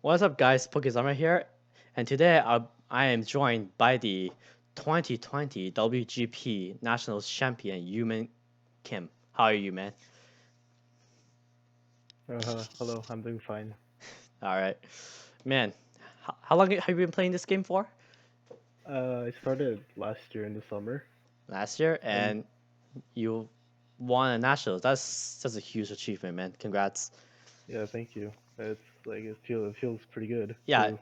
What's up, guys? Pokizama here, and today I am joined by the 2020 WGP National Champion Yoomin Kim. How are you, man? Hello, I'm doing fine. All right, man. How long have you been playing this game for? I started last year in the summer, Last year, and and you won a nationals. That's a huge achievement, man. Congrats. yeah, thank you. It's like it feels pretty good Yeah,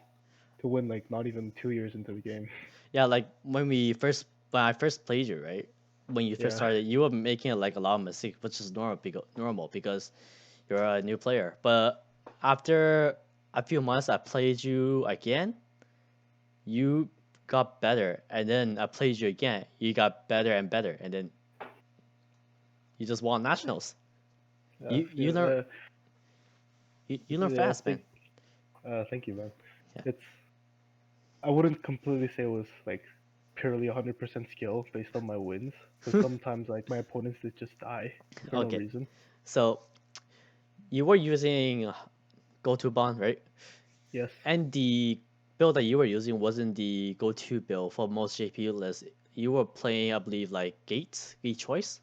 to win like not even 2 years into the game. yeah. Like when I first played you, right? When you first Yeah, started, you were making like a lot of mistakes, which is normal because you're a new player. But after a few months, I played you again. You got better, and then I played you again. You got better and better, and then you just won nationals. yeah, You yeah. you learn you learn Yeah, fast, man. thank you, man. Yeah. It's I wouldn't completely say it was like purely 100% skill based on my wins, because sometimes like my opponents they just die for no Okay. reason. So you were using go to bond, right? Yes, And the build that you were using wasn't the go to build for most JPU lists. You were playing, I believe, like gate choice.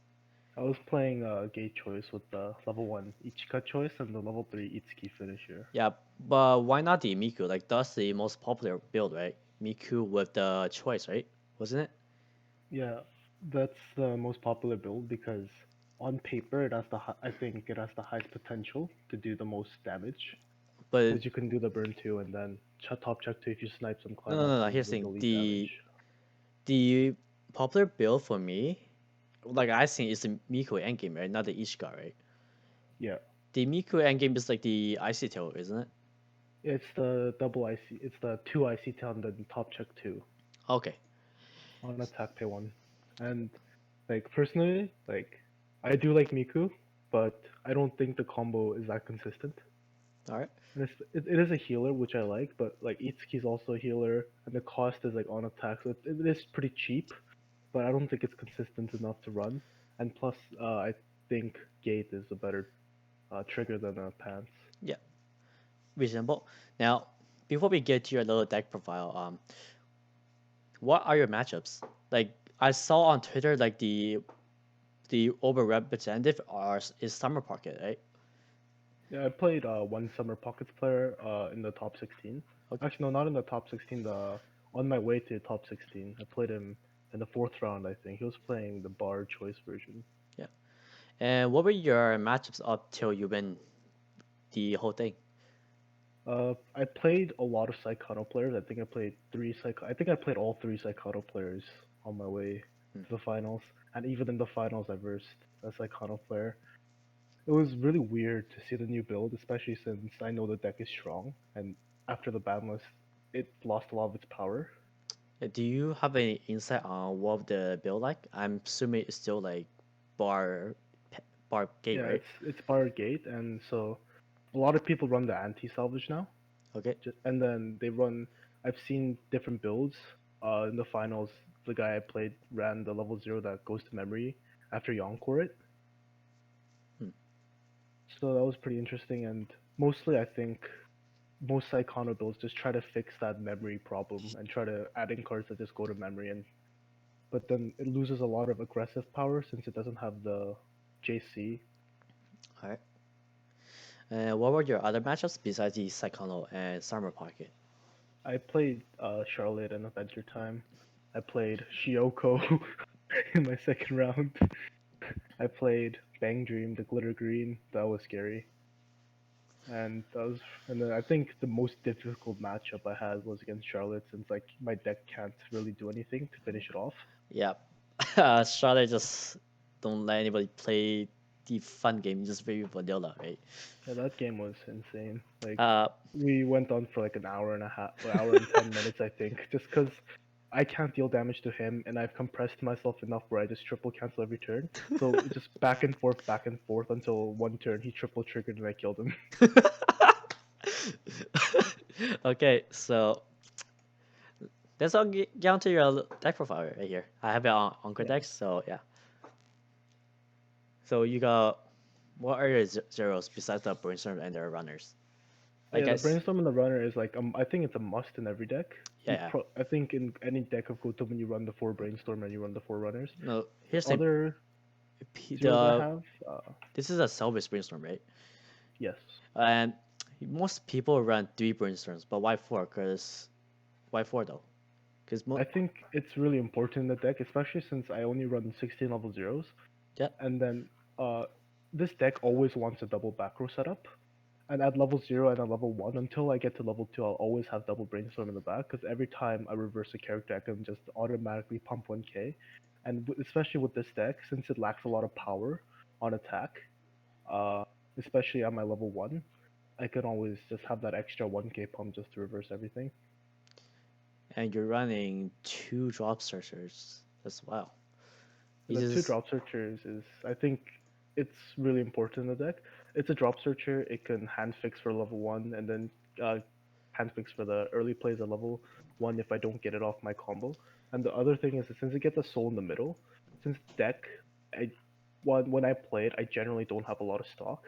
I was playing gate choice with the level 1 Ichika choice and the level 3 Itsuki finisher. Yeah, but why not the Miku? Like that's the most popular build, right? Miku with the choice, right? Wasn't it? Yeah, that's the most popular build because on paper it has I think it has the highest potential to do the most damage But because you can do the burn two and then top check two if you snipe some no, no, no. climaxes Here's the with the thing: lead damage. the popular build for me, like I think, is the Miku endgame, right? Not the Ishika, right? Yeah, The Miku endgame is like the Icy Tail, isn't it? it's the double IC. It's the two IC tail and then top check two Okay, on attack pay one. And like personally, like I do like Miku, but I don't think the combo is that consistent. all right. And it is a healer, which I like, but like Itsuki's also a healer, and the cost is like on attack, so it is pretty cheap, but I don't think it's consistent enough to run. And plus, I think Gate is a better trigger than Pants. Yeah, reasonable. Now, before we get to your little deck profile, what are your matchups? Like I saw on Twitter, like the over representative is Summer Pocket, right? Yeah, I played one Summer Pockets player in the top 16. Okay, Actually, no, not in the top 16. The on my way to the top 16, I played him in the fourth round. I think he was playing the Bar Choice version. yeah. And what were your matchups up till you win the whole thing? I played a lot of Psychono players. I think I played three Psycho. I think I played all three Psychono players on my way Hmm. to the finals, and even in the finals, I versed a Psychono player. It was really weird to see the new build, especially since I know the deck is strong, and after the ban list, it lost a lot of its power. Do you have any insight on what the build like? I'm assuming it's still like bar bar gate, Yeah, right? it's bar gate, and so a lot of people run the anti salvage now. Okay. And then they run. I've seen different builds. In the finals, the guy I played ran the level 0 that goes to memory after you encore it. Hmm. So that was pretty interesting. And mostly, I think most Psychono builds just try to fix that memory problem and try to add in cards that just go to memory. And but then it loses a lot of aggressive power since it doesn't have the JC. All right. And what were your other matchups besides the Psychono and Summer Pocket? I played Charlotte in Adventure Time. I played Shioko in my second round. I played Bang Dream, the glitter green. That was scary. And that was, and then I think the most difficult matchup I had was against Charlotte, since like my deck can't really do anything to finish it off. Yeah. Charlotte just don't let anybody play the fun game, just very vanilla, right? Yeah, that game was insane. Like Uh, we went on for like an hour and a half, an hour and 10 minutes, I think, just because I can't deal damage to him, and I've compressed myself enough where I just triple cancel every turn. So it just back and forth until one turn he triple triggered and I killed him. okay, so let's all get onto your deck profile right here. I have it on Anchor Yeah. decks, so yeah. So you got what are your zeros besides the brainstorm and the runners? I Yeah, the guess. brainstorm and the runner is like I think it's a must in every deck. Yeah. I think in any deck of Gotoban you run the 4 brainstorm and you run the 4 runners. No, The here's the other zeros I the have, this is a salvage brainstorm, right? yes, And most people run 3 brainstorms, but why four? Cause why four though? Cause I think it's really important in the deck, especially since I only run 16 level zeros, yeah. and then uh, this deck always wants a double back row setup. And at level 0 and at level 1, until I get to level 2, I'll always have double brainstorm in the back, because every time I reverse a character, I can just automatically pump 1k. And especially with this deck, since it lacks a lot of power on attack, uh, especially at my level 1, I can always just have that extra 1k pump just to reverse everything. And you're running 2 drop searchers as well. You The two just drop searchers is, I think, it's really important in the deck. It's a drop searcher. It can hand fix for level 1 and then hand fix for the early plays at level 1 if I don't get it off my combo. And the other thing is that since it gets a soul in the middle, since deck, I when I play it, I generally don't have a lot of stock.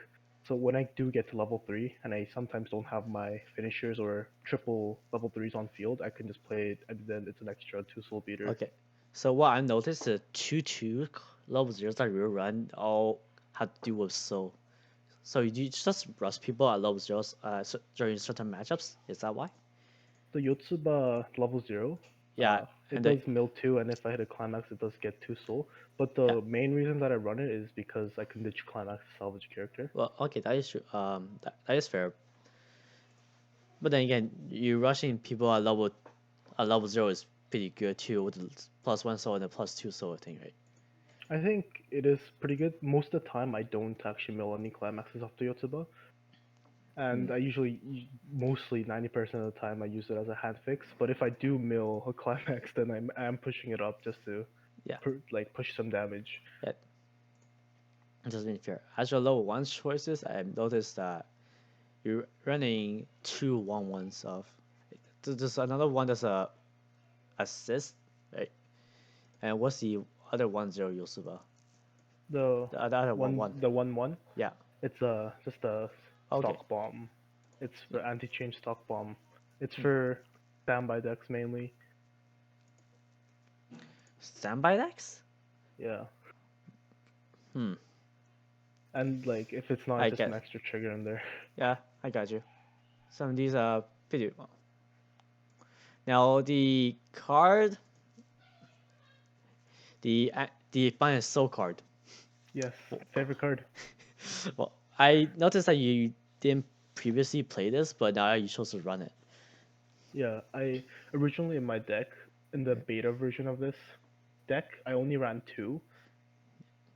So when I do get to level 3 and I sometimes don't have my finishers or triple level 3s on field, I can just play it and then it's an extra 2 soul beater. okay. So what I noticed the 2 level zeros that we run all had to do with soul. So you just rush people at level zeros during certain matchups. Is that why? The Yotsuba level 0, Yeah, it and then does mill 2, and if I hit a climax, it does get 2 soul. But yeah. the main reason that I run it is because I can ditch climax to salvage a character. Well, okay, that is true. That is fair. But then again, you rushing people at level zero is pretty good too with the +1 soul and the +2 soul thing, right? I think it is pretty good. Most of the time, I don't actually mill any climaxes off the Yotsuba, Hmm. and I usually, mostly 90% of the time, I use it as a hand fix. But if I do mill a climax, then I'm pushing it up just to Yeah, like push some damage. yeah, it doesn't mean fair. As your level one choices, I noticed that you're running 2 1 1s of. There's another one that's a assist, right? And what's the other 1 0 Yosuba? The The other 1 1. the 1/1. Yeah. It's just a Okay. stock bomb. It's Yeah. for anti-chain stock bomb. It's Hmm. for standby decks mainly. Standby decks? Yeah. Hmm. And like if it's not, I it's just an guess. extra trigger in there. Yeah, I got you. Some of these are pretty. Now the card, the finest soul card. Yes, favorite card. Well, I noticed that you didn't previously play this, but now you chose to run it. Yeah, I originally in my deck, in the beta version of this deck, I only ran 2,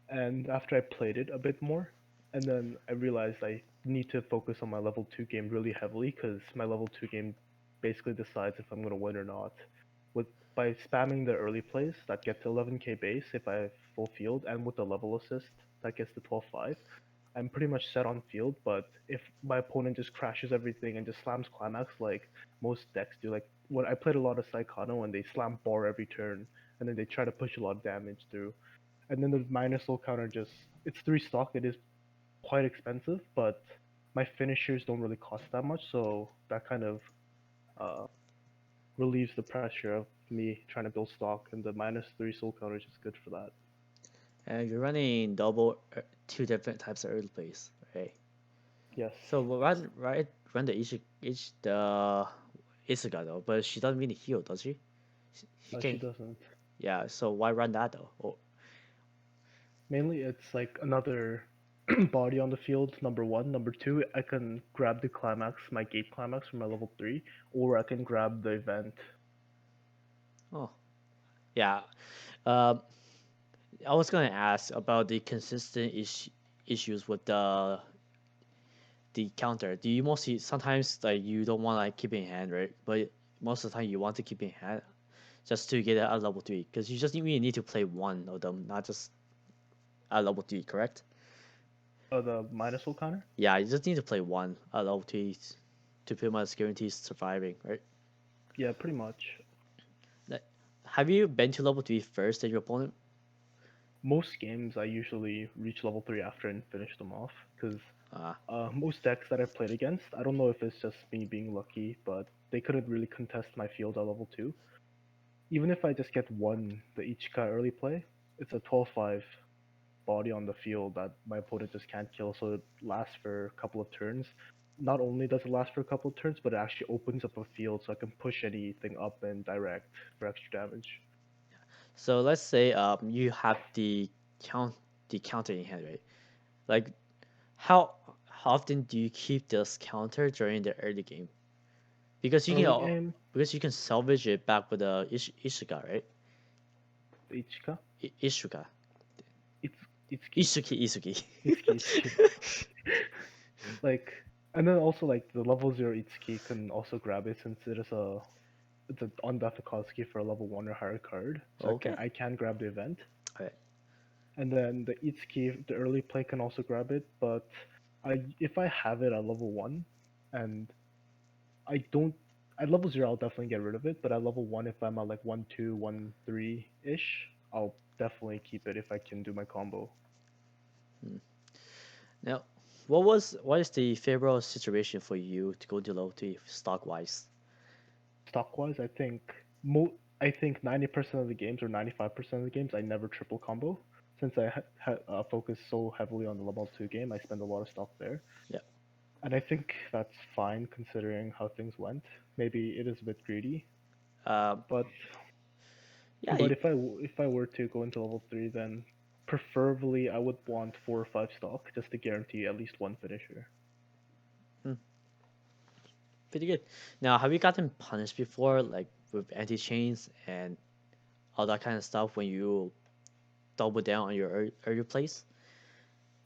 and after I played it a bit more, and then I realized I need to focus on my level 2 game really heavily because my level 2 game basically decides if I'm going to win or not. With By spamming the early plays that get to 11k base if I have full field, and with the level assist that gets to 12.5, I'm pretty much set on field. But if my opponent just crashes everything and just slams climax like most decks do, like when I played a lot of Psychono and they slam bar every turn, and then they try to push a lot of damage through, and then the minus soul counter just, it's 3 stock. It is quite expensive, but my finishers don't really cost that much, so that kind of uh, relieves the pressure of me trying to build stock, and the -3 soul counter is just good for that. And you're running double 2 different types of early plays, right? Yes. So we'll run the each the Isuka though, but she doesn't really heal, does she? She She can. doesn't. Yeah. So why run that though? Oh, Mainly, it's like another body on the field. Number one, number two, I can grab the climax, my gate climax from my level 3, or I can grab the event. oh, yeah. Um, I was gonna ask about the consistent issues with the counter. Do you mostly sometimes like you don't want to like keep it in hand, right? But most of the time you want to keep it in hand just to get it at level 3 because you just really need to play one of them, not just at level 3, correct? The minus soul counter. Yeah, you just need to play one at level 3 to pretty much guarantee surviving, right? Yeah, pretty much. Like, have you been to level 3 first than your opponent? Most games I usually reach level 3 after and finish them off because Uh, Most decks that I've played against, I don't know if it's just me being lucky, but they couldn't really contest my field at level 2. Even if I just get one the Ichika early play, it's a 12-5 body on the field that my opponent just can't kill, so it lasts for a couple of turns. Not only does it last for a couple of turns, but it actually opens up a field so I can push anything up and direct for extra damage. so let's say you have count the counter in hand, right? Like how often do you keep this counter during the early game? Because you can Early game, because you can salvage it back with a Ishiga, right? the Ichika, Ishiga. it's Itsuki, Isuki. Itsuki. Like, and then also like the level 0 Itsuki can also grab it since it is a it's an unbuffed Akatsuki for a level 1 or higher card, so Okay. I can grab the event. Alright. And then the Itsuki, the early play can also grab it, but if I have it at level 1 and I don't at level 0 I'll definitely get rid of it, but at level 1 if I'm at like 1-2, 1-3 ish, I'll definitely keep it if I can do my combo. Hmm. Now, what is the favorable situation for you to go to level 3 stock wise? Stock wise, I think 90% of the games or 95% of the games I never triple combo. Since focus so heavily on the level 2 game, I spend a lot of stock there. Yeah. And I think that's fine considering how things went. Maybe it is a bit greedy, Um, but yeah. You, if I were to go into level 3, then preferably I would want 4 or 5 stock just to guarantee at least one finisher. hmm, pretty good. Now, have you gotten punished before, like with anti chains and all that kind of stuff when you double down on your early plays?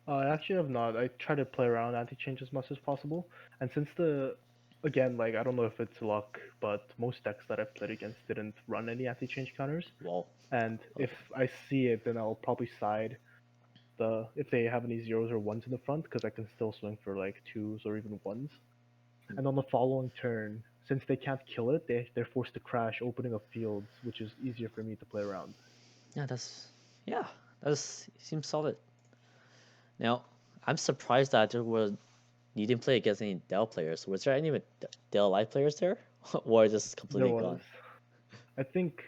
I actually have not. I try to play around anti-change as much as possible, and since again, like I don't know if it's luck, but most decks that I've played against didn't run any anti-change counters. Whoa. And if Okay. I see it, then I'll probably side if they have any zeros or ones in the front, because I can still swing for like twos or even ones. Hmm. And on the following turn, since they can't kill it, they're forced to crash, opening up fields, which is easier for me to play around. Yeah, yeah, that's seems solid. Now, I'm surprised that you didn't play against any Dell players. Was there any Dell Live players there, or just There completely was, gone? I think,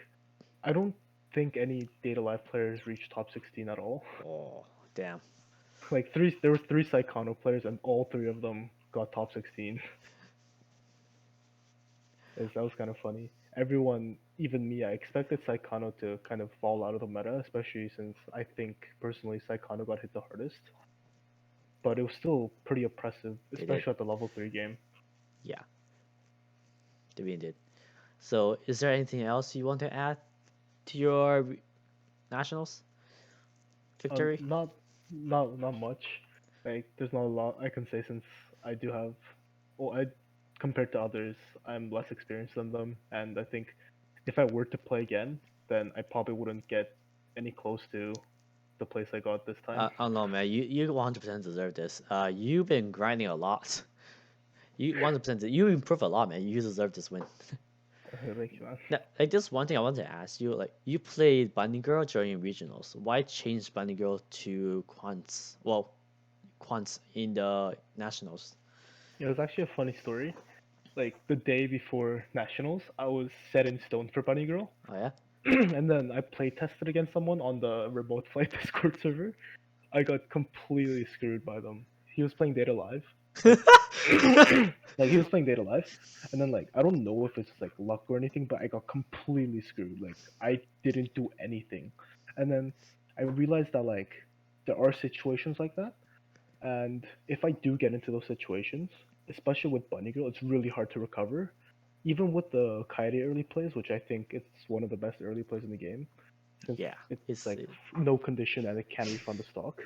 I don't think any Data Live players reached top 16 at all. Oh, damn. Like there was 3 Psychono players, and all 3 of them got top 16. That was kind of funny. Everyone, even me, I expected Psychono to kind of fall out of the meta, especially since I think personally Psychono got hit the hardest. But it was still pretty oppressive, They did. especially at the level 3 game. Yeah, they really did. So, is there anything else you want to add to your nationals victory? Not not much. Like there's not a lot I can say since I do have, well, I compared to others, I'm less experienced than them, and I think if I were to play again, then I probably wouldn't get any close to the place I got this time. I don't know, man. You 100% deserve this. You've been grinding a lot. You 100% you improve a lot, man. You deserve this win. Thank you, man. Now, like this one thing I want to ask you, like you played Bunny Girl during regionals. Why change Bunny Girl to Quants? Well, Quants in the nationals. It was actually a funny story. Like the day before nationals, I was set in stone for Bunny Girl, Oh yeah. and then I play tested against someone on the remote flight Discord server. I got completely screwed by them. He was playing Data Live, like like he was playing Data Live, and then like I don't know if it's like luck or anything, but I got completely screwed. Like I didn't do anything, and then I realized that like there are situations like that, and if I do get into those situations, especially with Bunny Girl, it's really hard to recover. Even with the Kaede early plays, which I think it's one of the best early plays in the game, since Yeah. it's It's like no condition and it can refund the stock.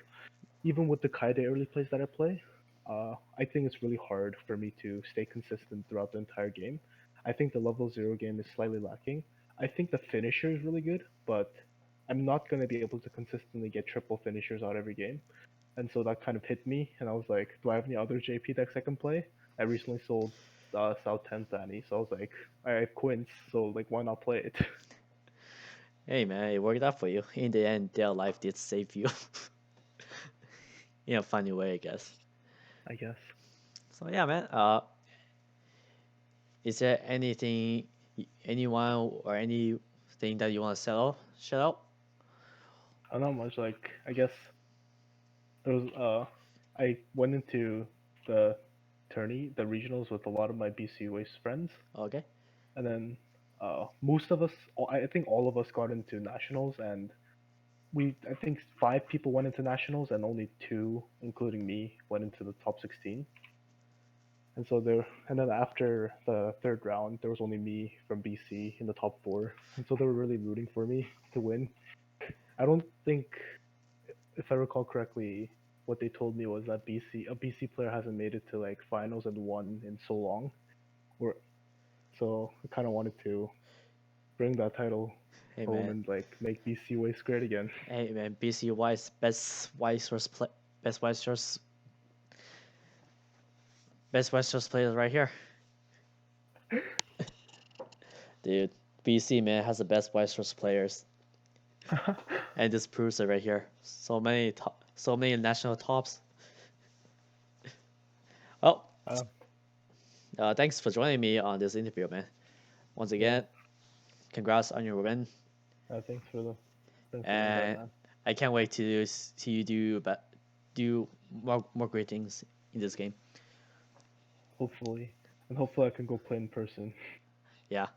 Even with the Kaede early plays that I play, I think it's really hard for me to stay consistent throughout the entire game. I think the level 0 game is slightly lacking. I think the finisher is really good, but I'm not going to be able to consistently get triple finishers out every game. And so that kind of hit me, and I was like, do I have any other JP decks I can play? I recently sold South 10th Annie, so I was like, I have Quince, so like, why not play it? hey man, it worked out for you. In the end, their life did save you in a funny way, I guess. I guess. So yeah, man. Is there anything, anyone or anything that you want to sell? Shout out. Not much. Like I guess there was I went into the the regionals with a lot of my BC Waste friends, Okay. and then most of us, I think all of us got into nationals, and I think 5 people went into nationals, and only 2, including me, went into the top 16. And so and then after the third round, there was only me from BC in the top 4, and so they were really rooting for me to win. I don't think, if I recall correctly, what they told me was that a BC player hasn't made it to like finals and won in so long. Or so I kind of wanted to bring that title Hey home man. and like make BC Waste great again. Hey man. BC Weiss, best Weiss source, best Weiss source players right here, dude. BC man has the best Weiss source players, and this proves it right here. So many national tops. Oh, uh, thanks for joining me on this interview, man. Once yeah, again, congrats on your win, thanks for the invite, and man. I can't wait to see you do more great things in this game. Hopefully, and hopefully I can go play in person. Yeah.